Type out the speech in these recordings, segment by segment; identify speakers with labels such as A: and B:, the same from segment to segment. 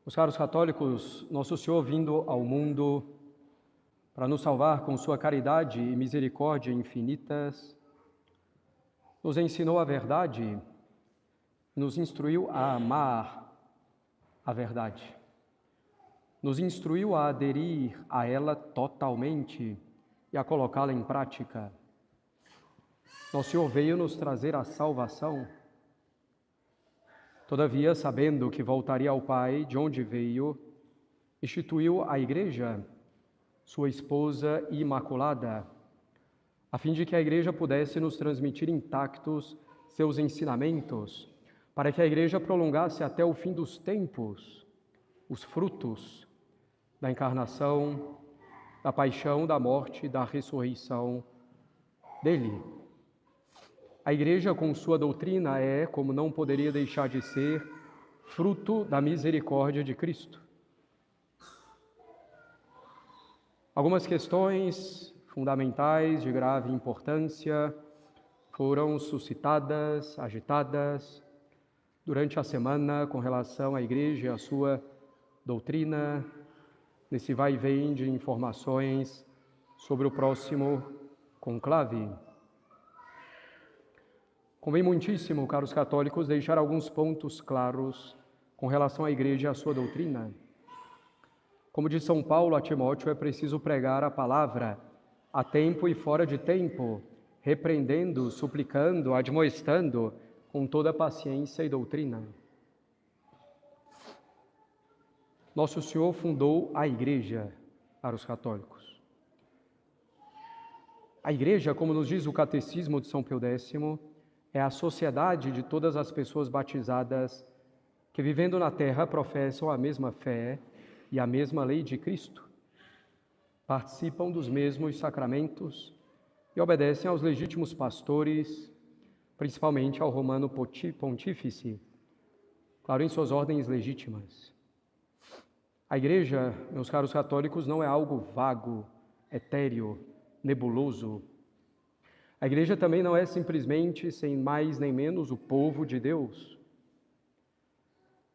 A: Os caros católicos, Nosso Senhor vindo ao mundo para nos salvar com sua caridade e misericórdia infinitas, nos ensinou a verdade, nos instruiu a amar a verdade, nos instruiu a aderir a ela totalmente e a colocá-la em prática. Nosso Senhor veio nos trazer a salvação. Todavia, sabendo que voltaria ao Pai, de onde veio, instituiu a Igreja, sua esposa imaculada, a fim de que a Igreja pudesse nos transmitir intactos seus ensinamentos, para que a Igreja prolongasse até o fim dos tempos os frutos da encarnação, da paixão, da morte e da ressurreição dele. A Igreja, com sua doutrina, é, como não poderia deixar de ser, fruto da misericórdia de Cristo. Algumas questões fundamentais de grave importância foram suscitadas, agitadas durante a semana com relação à Igreja e à sua doutrina, nesse vai e vem de informações sobre o próximo conclave. Convém muitíssimo, caros católicos, deixar alguns pontos claros com relação à Igreja e à sua doutrina. Como diz São Paulo a Timóteo, é preciso pregar a palavra a tempo e fora de tempo, repreendendo, suplicando, admoestando com toda paciência e doutrina. Nosso Senhor fundou a Igreja para os católicos. A Igreja, como nos diz o Catecismo de São Pio X, é a sociedade de todas as pessoas batizadas que, vivendo na terra, professam a mesma fé e a mesma lei de Cristo, participam dos mesmos sacramentos e obedecem aos legítimos pastores, principalmente ao romano pontífice, claro, em suas ordens legítimas. A Igreja, meus caros católicos, não é algo vago, etéreo, nebuloso. A Igreja também não é simplesmente, sem mais nem menos, o povo de Deus.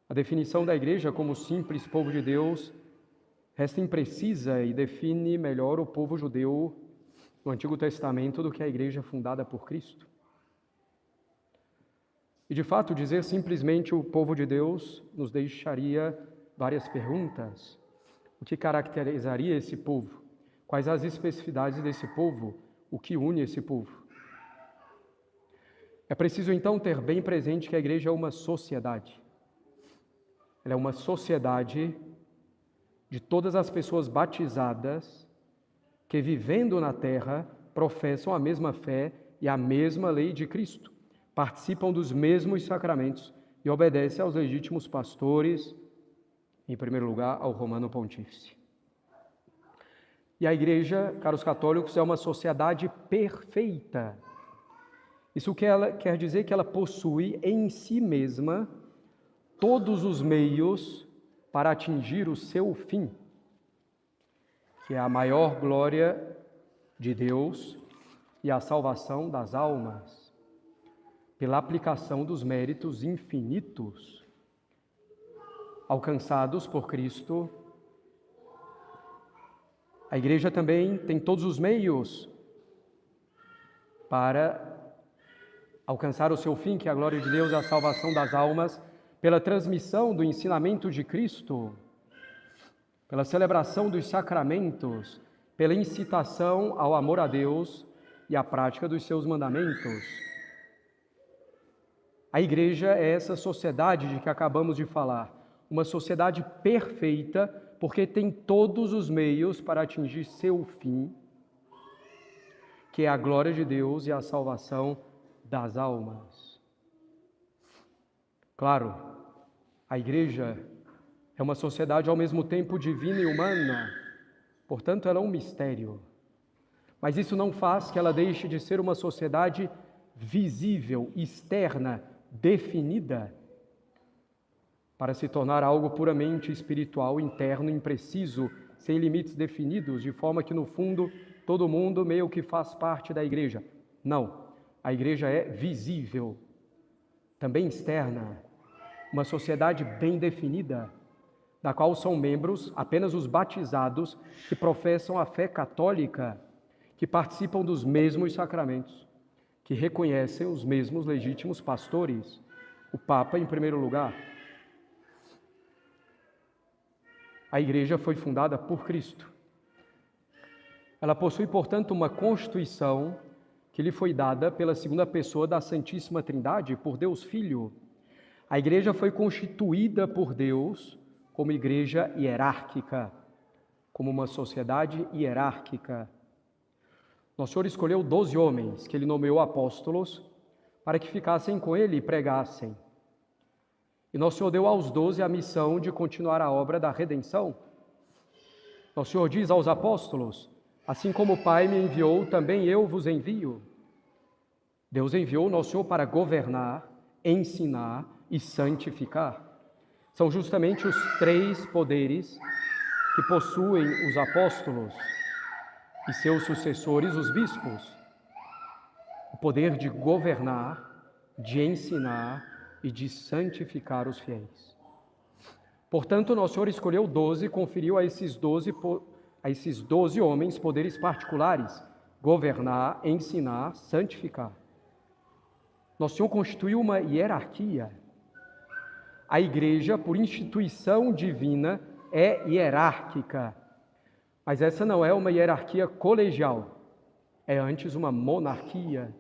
A: A definição da Igreja como simples povo de Deus resta imprecisa e define melhor o povo judeu no Antigo Testamento do que a Igreja fundada por Cristo. E, de fato, dizer simplesmente o povo de Deus nos deixaria várias perguntas. O que caracterizaria esse povo? Quais as especificidades desse povo? O que une esse povo? É preciso, então, ter bem presente que a Igreja é uma sociedade. Ela é uma sociedade de todas as pessoas batizadas que, vivendo na terra, professam a mesma fé e a mesma lei de Cristo, participam dos mesmos sacramentos e obedecem aos legítimos pastores, em primeiro lugar, ao romano pontífice. E a Igreja, caros católicos, é uma sociedade perfeita. Isso quer dizer que ela possui em si mesma todos os meios para atingir o seu fim, que é a maior glória de Deus e a salvação das almas, pela aplicação dos méritos infinitos alcançados por Cristo. A Igreja também tem todos os meios para alcançar o seu fim, que é a glória de Deus e a salvação das almas, pela transmissão do ensinamento de Cristo, pela celebração dos sacramentos, pela incitação ao amor a Deus e à prática dos seus mandamentos. A Igreja é essa sociedade de que acabamos de falar, uma sociedade perfeita, porque tem todos os meios para atingir seu fim, que é a glória de Deus e a salvação das almas. Claro, a Igreja é uma sociedade ao mesmo tempo divina e humana, portanto ela é um mistério. Mas isso não faz que ela deixe de ser uma sociedade visível, externa, definida, para se tornar algo puramente espiritual, interno, impreciso, sem limites definidos, de forma que, no fundo, todo mundo meio que faz parte da Igreja. Não, a Igreja é visível, também externa, uma sociedade bem definida, da qual são membros apenas os batizados que professam a fé católica, que participam dos mesmos sacramentos, que reconhecem os mesmos legítimos pastores, o Papa em primeiro lugar. A Igreja foi fundada por Cristo. Ela possui, portanto, uma constituição que lhe foi dada pela segunda pessoa da Santíssima Trindade, por Deus Filho. A Igreja foi constituída por Deus como igreja hierárquica, como uma sociedade hierárquica. Nosso Senhor escolheu 12 homens que Ele nomeou apóstolos para que ficassem com Ele e pregassem. E Nosso Senhor deu aos 12 a missão de continuar a obra da redenção. Nosso Senhor diz aos apóstolos: assim como o Pai me enviou, também eu vos envio. Deus enviou Nosso Senhor para governar, ensinar e santificar. São justamente os 3 poderes que possuem os apóstolos e seus sucessores, os bispos. O poder de governar, de ensinar e de santificar os fiéis. Portanto, Nosso Senhor escolheu 12 e conferiu a esses 12 homens poderes particulares: governar, ensinar, santificar. Nosso Senhor constituiu uma hierarquia. A Igreja, por instituição divina, é hierárquica. Mas essa não é uma hierarquia colegial, é antes uma monarquia.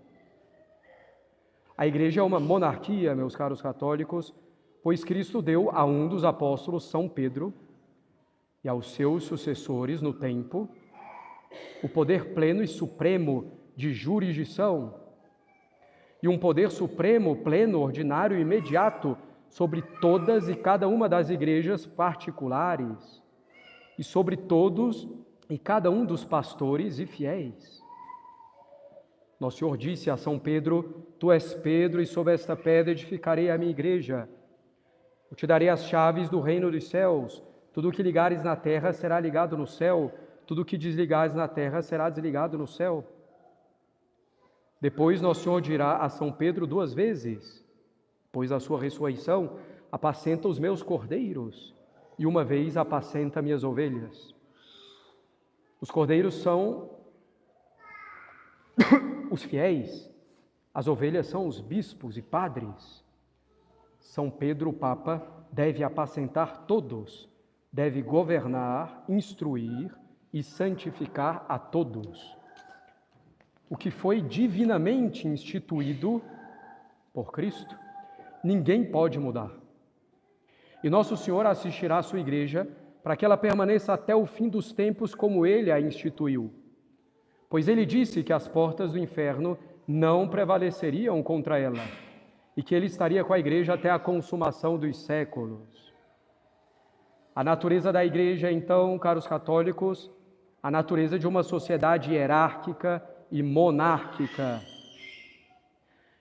A: A Igreja é uma monarquia, meus caros católicos, pois Cristo deu a um dos apóstolos, São Pedro, e aos seus sucessores no tempo, o poder pleno e supremo de jurisdição, e um poder supremo, pleno, ordinário e imediato sobre todas e cada uma das igrejas particulares, e sobre todos e cada um dos pastores e fiéis. Nosso Senhor disse a São Pedro: tu és Pedro, e sobre esta pedra edificarei a minha igreja. Eu te darei as chaves do reino dos céus. Tudo o que ligares na terra será ligado no céu, tudo o que desligares na terra será desligado no céu. Depois Nosso Senhor dirá a São Pedro 2 vezes: pois a sua ressurreição apacenta os meus cordeiros, e uma vez apacenta minhas ovelhas. Os cordeiros são os fiéis, as ovelhas são os bispos e padres. São Pedro, o Papa, deve apacentar todos, deve governar, instruir e santificar a todos. O que foi divinamente instituído por Cristo, ninguém pode mudar. E Nosso Senhor assistirá à sua igreja para que ela permaneça até o fim dos tempos como Ele a instituiu. Pois Ele disse que as portas do inferno não prevaleceriam contra ela e que Ele estaria com a igreja até a consumação dos séculos. A natureza da igreja, então, caros católicos, a natureza de uma sociedade hierárquica e monárquica.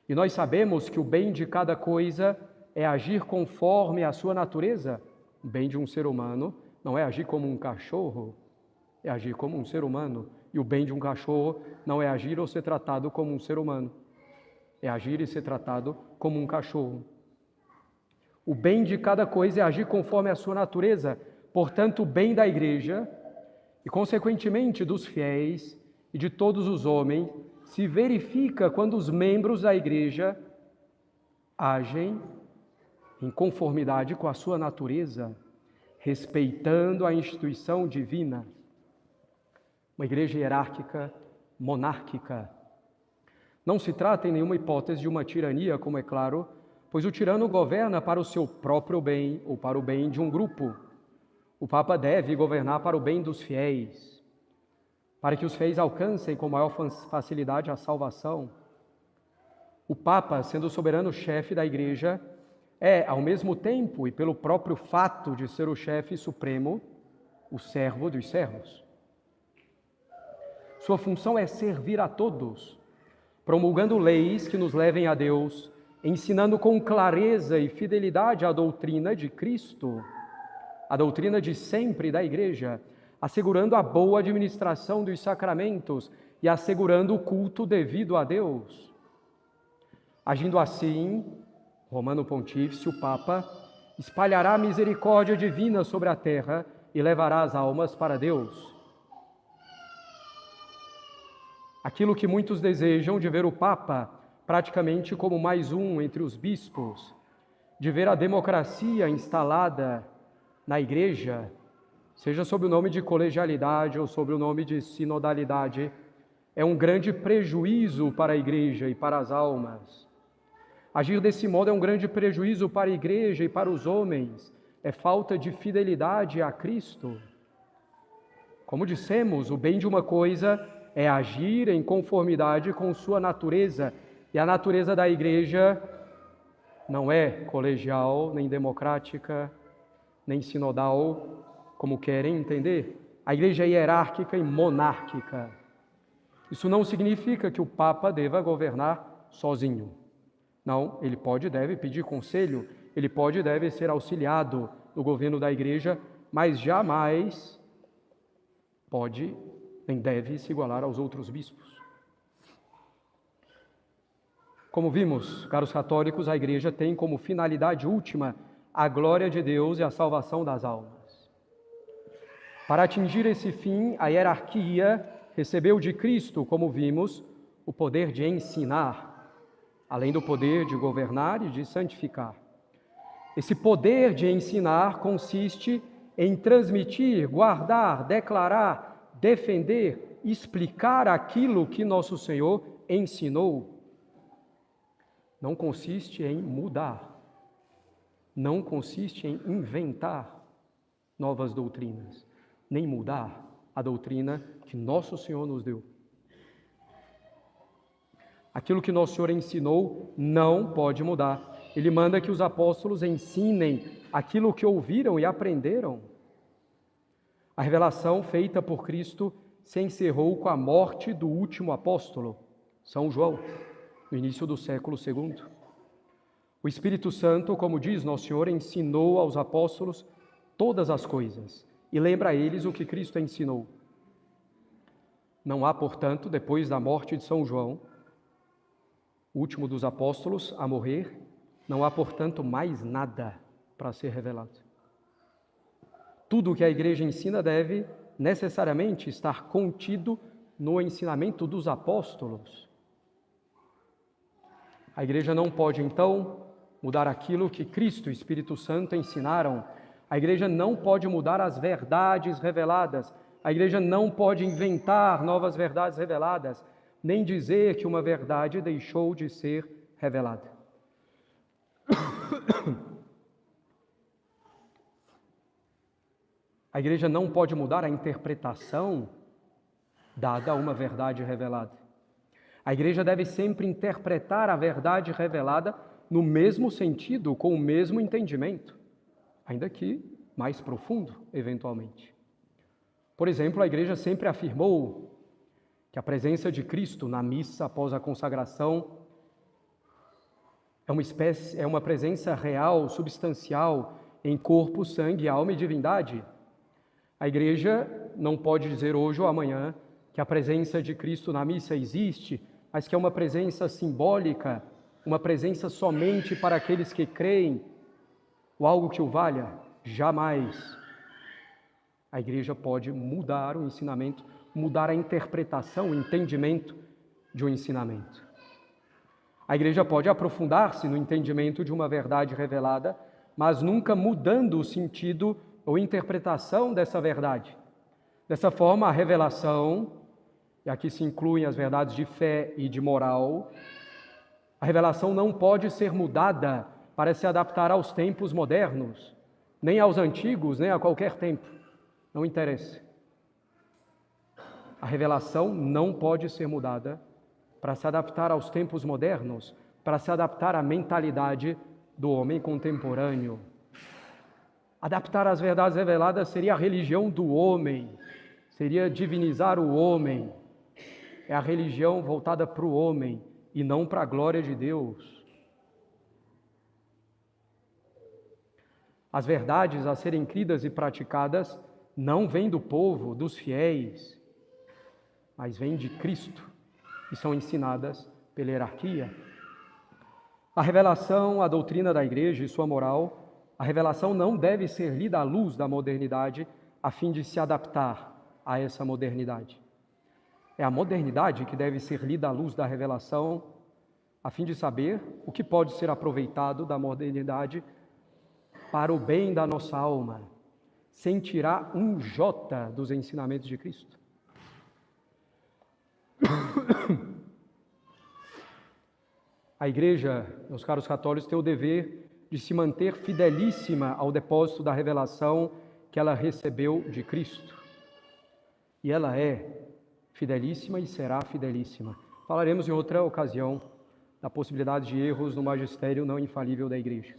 A: E nós sabemos que o bem de cada coisa é agir conforme a sua natureza. O bem de um ser humano não é agir como um cachorro, é agir como um ser humano. E o bem de um cachorro não é agir ou ser tratado como um ser humano, é agir e ser tratado como um cachorro. O bem de cada coisa é agir conforme a sua natureza. Portanto, o bem da igreja e, consequentemente, dos fiéis e de todos os homens se verifica quando os membros da igreja agem em conformidade com a sua natureza, respeitando a instituição divina. Uma igreja hierárquica, monárquica. Não se trata em nenhuma hipótese de uma tirania, como é claro, pois o tirano governa para o seu próprio bem ou para o bem de um grupo. O Papa deve governar para o bem dos fiéis, para que os fiéis alcancem com maior facilidade a salvação. O Papa, sendo o soberano chefe da Igreja, é, ao mesmo tempo e pelo próprio fato de ser o chefe supremo, o servo dos servos. Sua função é servir a todos, promulgando leis que nos levem a Deus, ensinando com clareza e fidelidade a doutrina de Cristo, a doutrina de sempre da Igreja, assegurando a boa administração dos sacramentos e assegurando o culto devido a Deus. Agindo assim, Romano Pontífice, o Papa, espalhará a misericórdia divina sobre a terra e levará as almas para Deus. Aquilo que muitos desejam de ver o Papa praticamente como mais um entre os bispos, de ver a democracia instalada na Igreja, seja sob o nome de colegialidade ou sob o nome de sinodalidade, é um grande prejuízo para a Igreja e para as almas. Agir desse modo é um grande prejuízo para a Igreja e para os homens, é falta de fidelidade a Cristo. Como dissemos, o bem de uma coisa é agir em conformidade com sua natureza, e a natureza da Igreja não é colegial, nem democrática, nem sinodal, como querem entender. A Igreja é hierárquica e monárquica. Isso não significa que o Papa deva governar sozinho. Não, ele pode e deve pedir conselho, ele pode e deve ser auxiliado no governo da Igreja, mas jamais pode nem deve se igualar aos outros bispos. Como vimos, caros católicos, a Igreja tem como finalidade última a glória de Deus e a salvação das almas. Para atingir esse fim, a hierarquia recebeu de Cristo, como vimos, o poder de ensinar, além do poder de governar e de santificar. Esse poder de ensinar consiste em transmitir, guardar, declarar, defender, explicar aquilo que nosso Senhor ensinou. Não consiste em mudar, não consiste em inventar novas doutrinas, nem mudar a doutrina que nosso Senhor nos deu. Aquilo que nosso Senhor ensinou não pode mudar. Ele manda que os apóstolos ensinem aquilo que ouviram e aprenderam. A revelação feita por Cristo se encerrou com a morte do último apóstolo, São João, no início do século II. O Espírito Santo, como diz nosso Senhor, ensinou aos apóstolos todas as coisas e lembra a eles o que Cristo ensinou. Não há, portanto, depois da morte de São João, o último dos apóstolos a morrer, não há, portanto, mais nada para ser revelado. Tudo o que a Igreja ensina deve necessariamente estar contido no ensinamento dos apóstolos. A Igreja não pode, então, mudar aquilo que Cristo e o Espírito Santo ensinaram. A Igreja não pode mudar as verdades reveladas. A Igreja não pode inventar novas verdades reveladas, nem dizer que uma verdade deixou de ser revelada. A Igreja não pode mudar a interpretação dada a uma verdade revelada. A Igreja deve sempre interpretar a verdade revelada no mesmo sentido, com o mesmo entendimento, ainda que mais profundo, eventualmente. Por exemplo, a Igreja sempre afirmou que a presença de Cristo na missa após a consagração é uma presença real, substancial, em corpo, sangue, alma e divindade. A Igreja não pode dizer hoje ou amanhã que a presença de Cristo na missa existe, mas que é uma presença simbólica, uma presença somente para aqueles que creem, ou algo que o valha. Jamais. A Igreja pode mudar o ensinamento, mudar a interpretação, o entendimento de um ensinamento. A Igreja pode aprofundar-se no entendimento de uma verdade revelada, mas nunca mudando o sentido ou interpretação dessa verdade. Dessa forma, a revelação, e aqui se incluem as verdades de fé e de moral, a revelação não pode ser mudada para se adaptar aos tempos modernos, nem aos antigos, nem a qualquer tempo. Não interessa. A revelação não pode ser mudada para se adaptar aos tempos modernos, para se adaptar à mentalidade do homem contemporâneo. Adaptar as verdades reveladas seria a religião do homem, seria divinizar o homem. É a religião voltada para o homem e não para a glória de Deus. As verdades a serem cridas e praticadas não vêm do povo, dos fiéis, mas vêm de Cristo e são ensinadas pela hierarquia. A revelação, a doutrina da Igreja e sua moral A revelação não deve ser lida à luz da modernidade a fim de se adaptar a essa modernidade. É a modernidade que deve ser lida à luz da revelação a fim de saber o que pode ser aproveitado da modernidade para o bem da nossa alma, sem tirar um jota dos ensinamentos de Cristo. A Igreja, meus caros católicos, tem o dever de se manter fidelíssima ao depósito da revelação que ela recebeu de Cristo. E ela é fidelíssima e será fidelíssima. Falaremos em outra ocasião da possibilidade de erros no magistério não infalível da Igreja.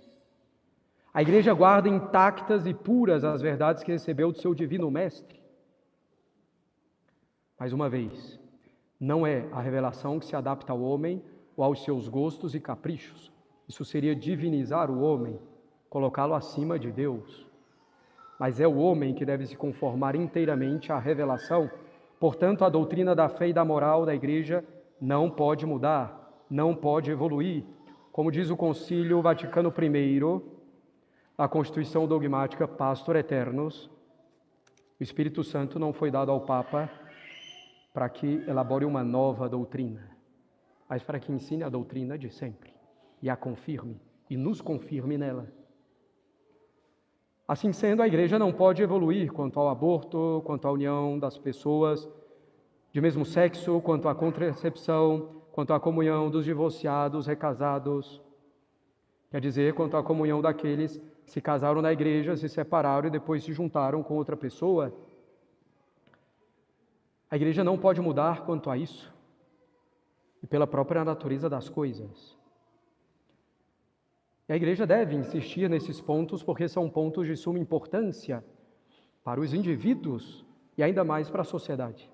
A: A Igreja guarda intactas e puras as verdades que recebeu do seu divino Mestre. Mais uma vez, não é a revelação que se adapta ao homem ou aos seus gostos e caprichos. Isso seria divinizar o homem, colocá-lo acima de Deus. Mas é o homem que deve se conformar inteiramente à revelação. Portanto, a doutrina da fé e da moral da Igreja não pode mudar, não pode evoluir. Como diz o Concílio Vaticano I, a Constituição Dogmática Pastor Aeternus, o Espírito Santo não foi dado ao Papa para que elabore uma nova doutrina, mas para que ensine a doutrina de sempre e a confirme e nos confirme nela. Assim sendo, a Igreja não pode evoluir quanto ao aborto, quanto à união das pessoas de mesmo sexo, quanto à contracepção, quanto à comunhão dos divorciados, recasados. Quer dizer, quanto à comunhão daqueles que se casaram na Igreja, se separaram e depois se juntaram com outra pessoa. A Igreja não pode mudar quanto a isso, e pela própria natureza das coisas. E a Igreja deve insistir nesses pontos, porque são pontos de suma importância para os indivíduos e ainda mais para a sociedade.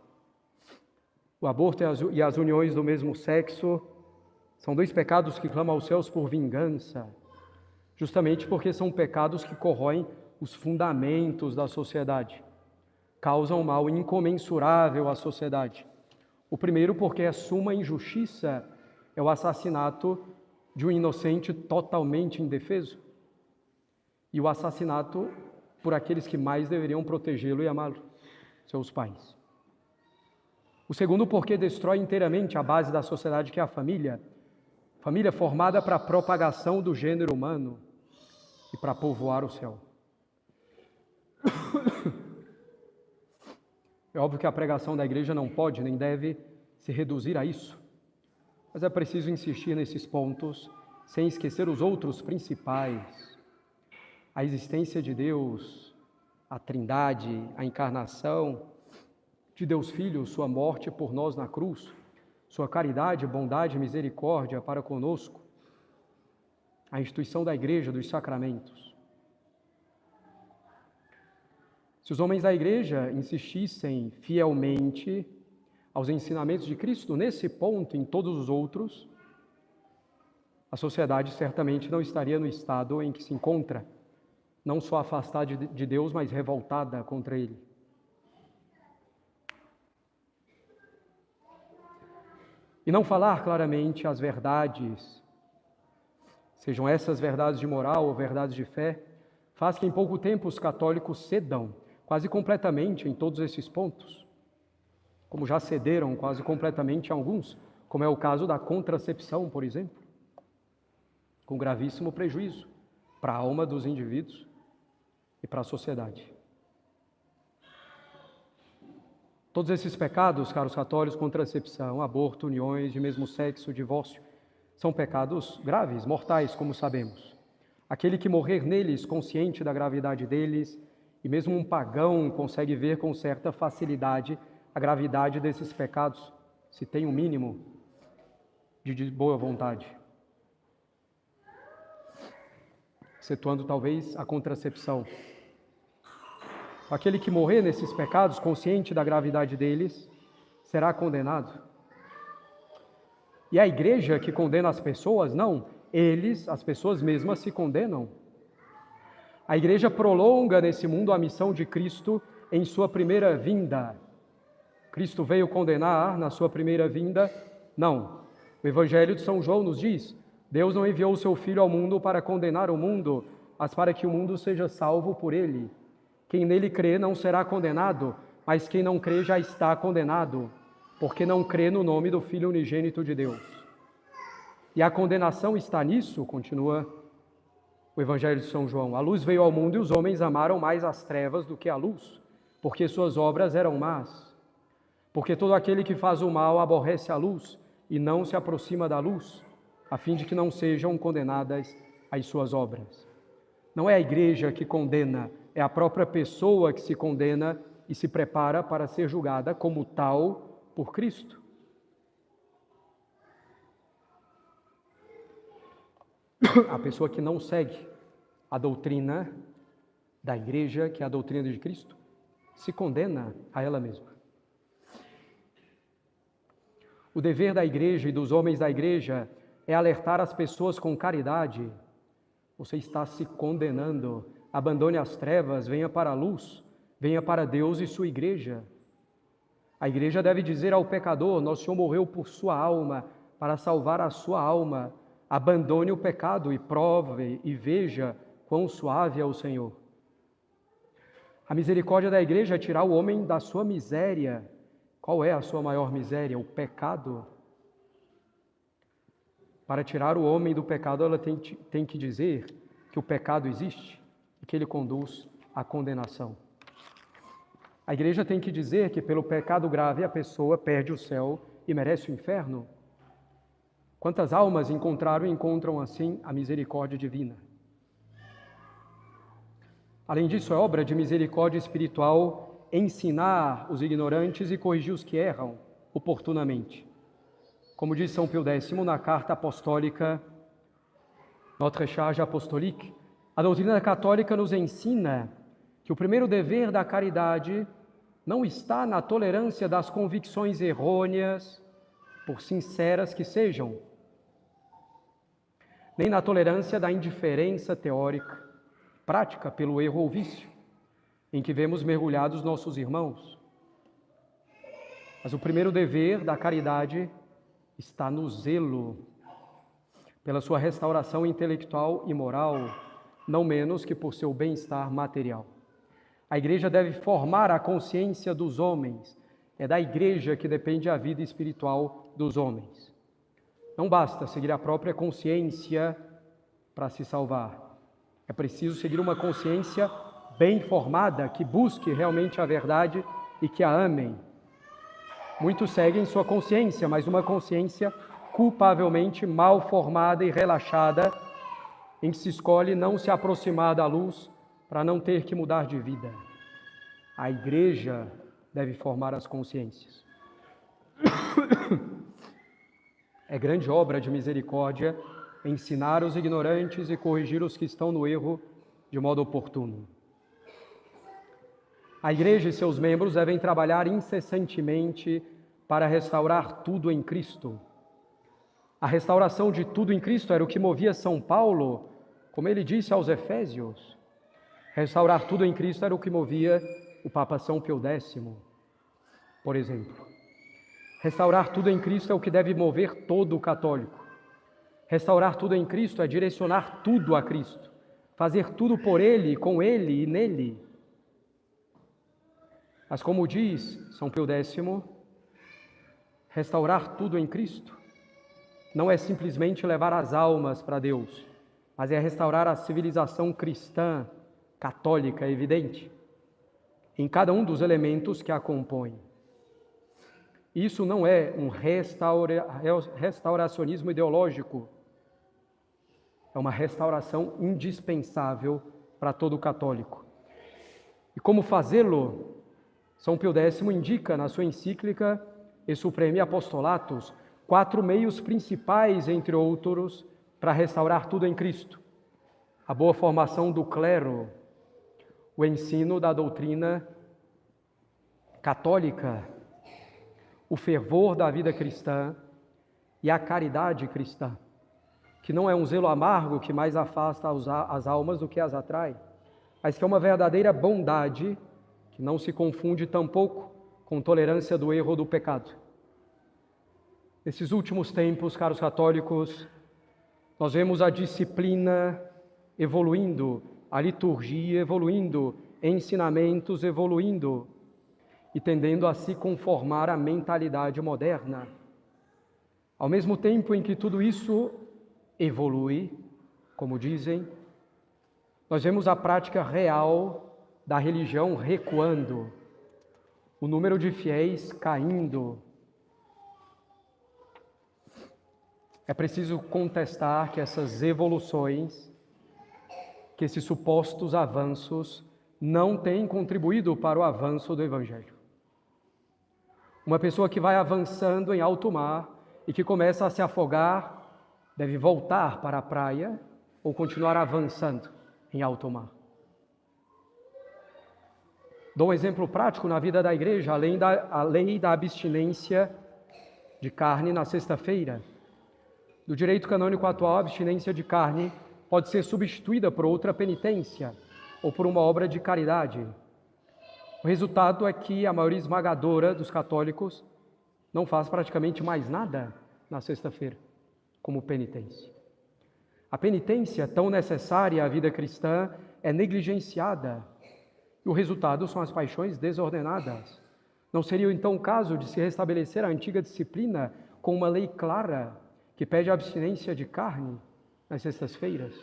A: O aborto e as uniões do mesmo sexo são dois pecados que clamam aos céus por vingança, justamente porque são pecados que corroem os fundamentos da sociedade, causam mal incomensurável à sociedade. O primeiro, porque a suma injustiça é o assassinato de um inocente totalmente indefeso, e o assassinato por aqueles que mais deveriam protegê-lo e amá-lo, seus pais. O segundo, porque destrói inteiramente a base da sociedade, que é a família formada para a propagação do gênero humano e para povoar o céu. É óbvio que a pregação da Igreja não pode nem deve se reduzir a isso, mas é preciso insistir nesses pontos, sem esquecer os outros principais: a existência de Deus, a Trindade, a encarnação de Deus Filho, sua morte por nós na cruz, sua caridade, bondade e misericórdia para conosco, a instituição da Igreja, dos sacramentos. Se os homens da Igreja insistissem fielmente aos ensinamentos de Cristo nesse ponto e em todos os outros, a sociedade certamente não estaria no estado em que se encontra, não só afastada de Deus, mas revoltada contra Ele. E não falar claramente as verdades, sejam essas verdades de moral ou verdades de fé, faz que em pouco tempo os católicos cedam quase completamente em todos esses pontos, como já cederam quase completamente em alguns, como é o caso da contracepção, por exemplo, com gravíssimo prejuízo para a alma dos indivíduos e para a sociedade. Todos esses pecados, caros católicos, contracepção, aborto, uniões de mesmo sexo, divórcio, são pecados graves, mortais, como sabemos. Aquele que morrer neles, consciente da gravidade deles, e mesmo um pagão consegue ver com certa facilidade a gravidade desses pecados, se tem um mínimo de boa vontade. Excetuando talvez a contracepção. Aquele que morrer nesses pecados, consciente da gravidade deles, será condenado. E a Igreja que condena as pessoas? Não, as pessoas mesmas se condenam. A Igreja prolonga nesse mundo a missão de Cristo em sua primeira vinda. Cristo veio condenar na sua primeira vinda? Não. O Evangelho de São João nos diz: Deus não enviou o seu Filho ao mundo para condenar o mundo, mas para que o mundo seja salvo por ele. Quem nele crê não será condenado, mas quem não crê já está condenado, porque não crê no nome do Filho unigênito de Deus. E a condenação está nisso, continua o Evangelho de São João. A luz veio ao mundo e os homens amaram mais as trevas do que a luz, porque suas obras eram más. Porque todo aquele que faz o mal aborrece a luz e não se aproxima da luz, a fim de que não sejam condenadas as suas obras. Não é a igreja que condena, é a própria pessoa que se condena e se prepara para ser julgada como tal por Cristo. A pessoa que não segue a doutrina da igreja, que é a doutrina de Cristo, se condena a ela mesma. O dever da igreja e dos homens da igreja é alertar as pessoas com caridade. Você está se condenando. Abandone as trevas, venha para a luz, venha para Deus e sua igreja. A igreja deve dizer ao pecador: nosso Senhor morreu por sua alma, para salvar a sua alma. Abandone o pecado e prove e veja quão suave é o Senhor. A misericórdia da igreja é tirar o homem da sua miséria. Qual é a sua maior miséria? O pecado. Para tirar o homem do pecado, ela tem que dizer que o pecado existe e que ele conduz à condenação. A igreja tem que dizer que pelo pecado grave a pessoa perde o céu e merece o inferno. Quantas almas encontraram e encontram assim a misericórdia divina? Além disso, é obra de misericórdia espiritual ensinar os ignorantes e corrigir os que erram oportunamente. Como diz São Pio X na carta apostólica Notre Charge Apostolique, a doutrina católica nos ensina que o primeiro dever da caridade não está na tolerância das convicções errôneas, por sinceras que sejam, nem na tolerância da indiferença teórica, prática pelo erro ou vício, em que vemos mergulhados nossos irmãos. Mas o primeiro dever da caridade está no zelo pela sua restauração intelectual e moral, não menos que por seu bem-estar material. A igreja deve formar a consciência dos homens. É da igreja que depende a vida espiritual dos homens. Não basta seguir a própria consciência para se salvar. É preciso seguir uma consciência bem formada, que busque realmente a verdade e que a amem. Muitos seguem sua consciência, mas uma consciência culpavelmente mal formada e relaxada, em que se escolhe não se aproximar da luz para não ter que mudar de vida. A igreja deve formar as consciências. É grande obra de misericórdia ensinar os ignorantes e corrigir os que estão no erro de modo oportuno. A igreja e seus membros devem trabalhar incessantemente para restaurar tudo em Cristo. A restauração de tudo em Cristo era o que movia São Paulo, como ele disse aos Efésios. Restaurar tudo em Cristo era o que movia o Papa São Pio X, por exemplo. Restaurar tudo em Cristo é o que deve mover todo o católico. Restaurar tudo em Cristo é direcionar tudo a Cristo, fazer tudo por Ele, com Ele e nele. Mas como diz São Pio X, restaurar tudo em Cristo não é simplesmente levar as almas para Deus, mas é restaurar a civilização cristã, católica, evidente, em cada um dos elementos que a compõem. Isso não é um restauracionismo ideológico, é uma restauração indispensável para todo católico. E como fazê-lo? São Pio X indica na sua encíclica E Supremi Apostolatus 4 meios principais, entre outros, para restaurar tudo em Cristo: a boa formação do clero, o ensino da doutrina católica, o fervor da vida cristã e a caridade cristã, que não é um zelo amargo que mais afasta as almas do que as atrai, mas que é uma verdadeira bondade que não se confunde tampouco com tolerância do erro ou do pecado. Nesses últimos tempos, caros católicos, nós vemos a disciplina evoluindo, a liturgia evoluindo, ensinamentos evoluindo e tendendo a se conformar à mentalidade moderna. Ao mesmo tempo em que tudo isso evolui, como dizem, nós vemos a prática real da religião recuando, o número de fiéis caindo. É preciso contestar que essas evoluções, que esses supostos avanços, não têm contribuído para o avanço do Evangelho. Uma pessoa que vai avançando em alto mar e que começa a se afogar, deve voltar para a praia ou continuar avançando em alto mar. Dou um exemplo prático na vida da igreja, a lei da abstinência de carne na sexta-feira. Do direito canônico atual, a abstinência de carne pode ser substituída por outra penitência ou por uma obra de caridade. O resultado é que a maioria esmagadora dos católicos não faz praticamente mais nada na sexta-feira como penitência. A penitência, tão necessária à vida cristã, é negligenciada e o resultado são as paixões desordenadas. Não seria então o caso de se restabelecer a antiga disciplina com uma lei clara que pede a abstinência de carne nas sextas-feiras?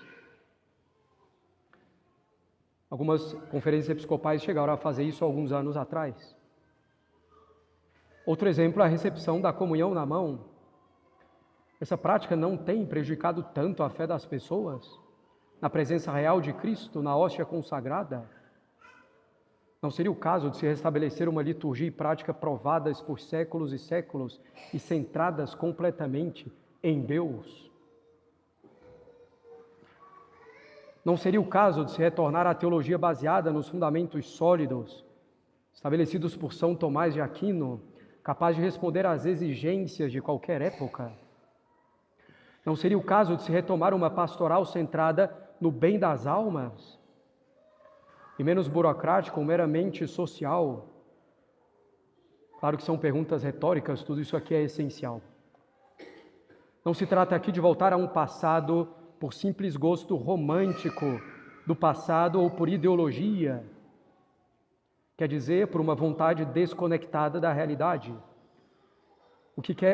A: Algumas conferências episcopais chegaram a fazer isso alguns anos atrás. Outro exemplo é a recepção da comunhão na mão. Essa prática não tem prejudicado tanto a fé das pessoas na presença real de Cristo, na hóstia consagrada? Não seria o caso de se restabelecer uma liturgia e prática provadas por séculos e séculos e centradas completamente em Deus? Não seria o caso de se retornar à teologia baseada nos fundamentos sólidos, estabelecidos por São Tomás de Aquino, capaz de responder às exigências de qualquer época? Não seria o caso de se retomar uma pastoral centrada no bem das almas e menos burocrática ou meramente social? Claro que são perguntas retóricas, tudo isso aqui é essencial. Não se trata aqui de voltar a um passado por simples gosto romântico do passado ou por ideologia, quer dizer, por uma vontade desconectada da realidade.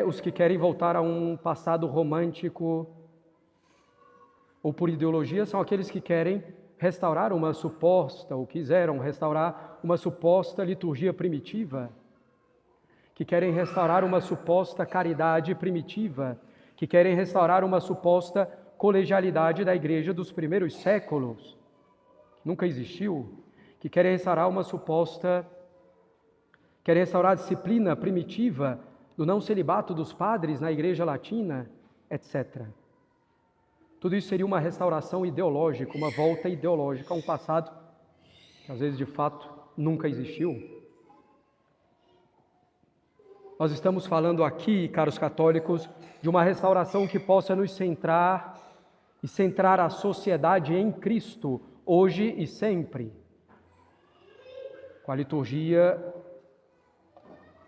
A: Os que querem voltar a um passado romântico ou por ideologia são aqueles que querem restaurar uma suposta, ou quiseram restaurar uma suposta liturgia primitiva, que querem restaurar uma suposta caridade primitiva, que querem restaurar uma suposta colegialidade da igreja dos primeiros séculos, que nunca existiu, que querem restaurar a disciplina primitiva do não celibato dos padres na igreja latina, etc. Tudo isso seria uma restauração ideológica, uma volta ideológica a um passado que às vezes de fato nunca existiu. Nós estamos falando aqui, caros católicos, de uma restauração que possa nos centrar e centrar a sociedade em Cristo, hoje e sempre. Com a liturgia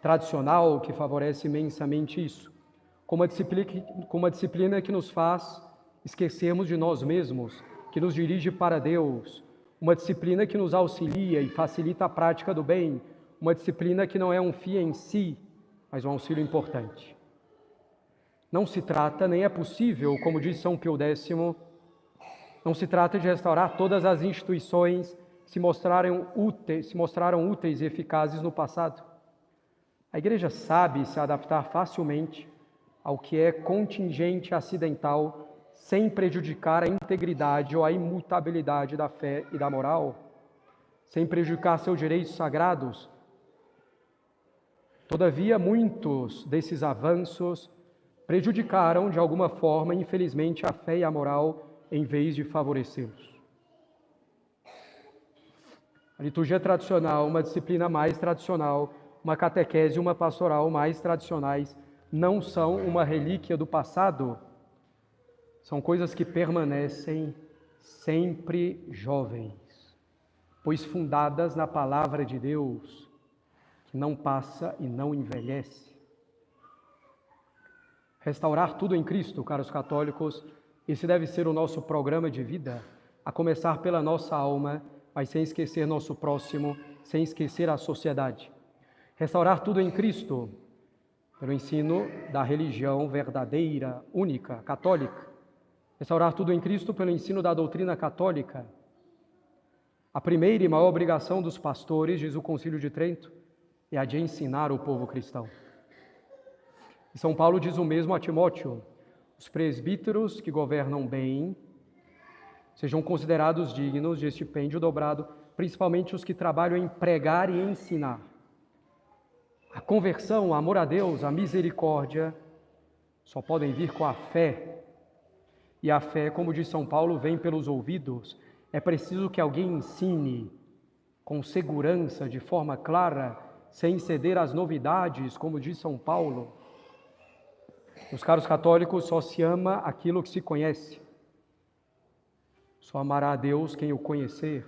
A: tradicional que favorece imensamente isso. Com uma disciplina que nos faz esquecermos de nós mesmos, que nos dirige para Deus. Uma disciplina que nos auxilia e facilita a prática do bem. Uma disciplina que não é um fim em si, mas um auxílio importante. Não se trata, nem é possível, como diz São Pio X, não se trata de restaurar todas as instituições que se mostraram úteis e eficazes no passado. A Igreja sabe se adaptar facilmente ao que é contingente acidental, sem prejudicar a integridade ou a imutabilidade da fé e da moral, sem prejudicar seus direitos sagrados. Todavia, muitos desses avanços prejudicaram, de alguma forma, infelizmente, a fé e a moral, em vez de favorecê-los. A liturgia tradicional, uma disciplina mais tradicional, uma catequese e uma pastoral mais tradicionais, não são uma relíquia do passado, são coisas que permanecem sempre jovens, pois fundadas na palavra de Deus, que não passa e não envelhece. Restaurar tudo em Cristo, caros católicos, esse deve ser o nosso programa de vida. a começar pela nossa alma, mas sem esquecer nosso próximo, sem esquecer a sociedade. Restaurar tudo em Cristo, pelo ensino da religião verdadeira, única, católica. Restaurar tudo em Cristo pelo ensino da doutrina católica. A primeira e maior obrigação dos pastores, diz o Concílio de Trento, é a de ensinar o povo cristão. E São Paulo diz o mesmo a Timóteo: os presbíteros que governam bem sejam considerados dignos de estipêndio dobrado, principalmente os que trabalham em pregar e ensinar. A conversão, o amor a Deus, a misericórdia, só podem vir com a fé. E a fé, como diz São Paulo, vem pelos ouvidos. É preciso que alguém ensine com segurança, de forma clara, sem ceder às novidades, como diz São Paulo. Meus caros católicos, só se ama aquilo que se conhece. Só amará a Deus quem o conhecer.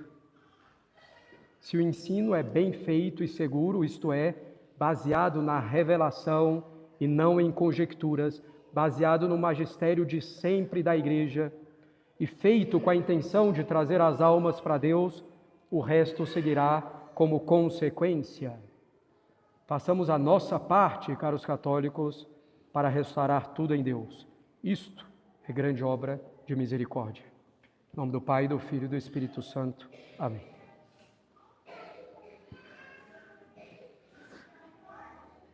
A: Se o ensino é bem feito e seguro, isto é, baseado na revelação e não em conjecturas, baseado no magistério de sempre da Igreja e feito com a intenção de trazer as almas para Deus, o resto seguirá como consequência. Façamos a nossa parte, caros católicos, para restaurar tudo em Deus. Isto é grande obra de misericórdia. Em nome do Pai, do Filho e do Espírito Santo. Amém.